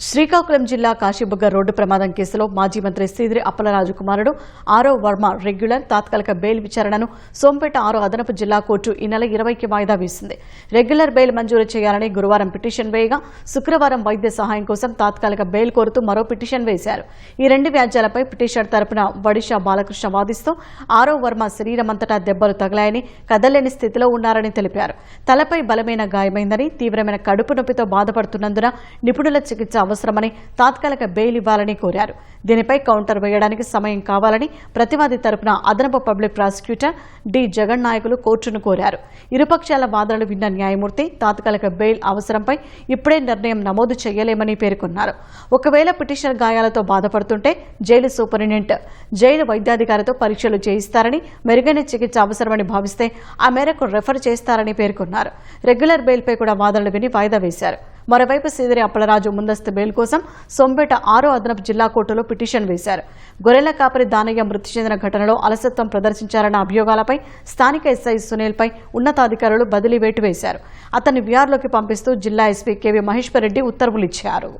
శ్రీకాకుళం జిల్లా కాశీబుగ్గ రోడ్డు ప్రమాదం కేసులో మాజీ మంత్రి సీదిరి అప్పలరాజు కుమారుడు ఆరవ్ వర్మ రెగ్యులర్ తాత్కాలిక బెయిల్ విచారణను సోంపేట 6 అదనపు జిల్లా కోర్టు ఈ నెల 20కి వాయిదా వేసింది. రెగ్యులర్ బెయిల్ మంజూరు చేయాలని గురువారం పిటిషన్ వేయగా శుక్రవారం వైద్య సహాయం కోసం తాత్కాలిక బెయిల్ కోరుతూ మరో పిటిషన్ వేశారు. ఈ 2 వ్యాజ్యాలపై పిటిషనర్ తరపున వడిషా బాలకృష్ణ వాదిస్తూ ఆరవ్ వర్మ శరీరమంతటా దెబ్బలు తగిలాయని, కదలేని స్థితిలో ఉన్నారని తెలిపారు. తలపై బలమైన గాయమైందని, తీవ్రమైన కడుపు నొప్పితో బాధపడుతున్నందున నిపుణుల చికిత్స అవసరమని, తాత్కాలిక బెయిల్ ఇవ్వాలని కోరారు. దీనిపై కౌంటర్ వేయడానికి సమయం కావాలని ప్రతివాది తరపున అదనపు పబ్లిక్ ప్రాసిక్యూటర్ డి జగన్ నాయకులు కోర్టును కోరారు. ఇరుపక్షాల వాదనలు విన్న న్యాయమూర్తి తాత్కాలిక బెయిల్ అవసరంపై ఇప్పుడే నిర్ణయం నమోదు చేయలేమని పేర్కొన్నారు. ఒకవేళ పిటిషనర్ గాయాలతో బాధపడుతుంటే జైలు సూపరింటెండెంట్, జైలు వైద్యాధికారితో పరీక్షలు చేయిస్తారని, మెరుగైన చికిత్స అవసరమని భావిస్తే ఆ మేరకు రెఫర్ చేస్తారని పేర్కొన్నారు. రెగ్యులర్ బెయిల్పై కూడా వాదనలు విని వాయిదా వేశారు. మరోవైపు సీదిరి అప్పలరాజు ముందస్తు బెయిల్ కోసం సోంపేట 6 అదనపు జిల్లా కోర్టులో పిటిషన్ వేశారు. గొర్రెల కాపరి దానయ్య మృతి చెందిన ఘటనలో అలసత్వం ప్రదర్శించారన్న అభియోగాలపై స్థానిక ఎస్ఐ సునీల్పై ఉన్నతాధికారులు బదిలీ వేటు వేశారు. అతన్ని విఆర్లోకి పంపిస్తూ జిల్లా ఎస్పీ కేవీ మహేశ్వర్ రెడ్డి ఉత్తర్వులు ఇచ్చారు.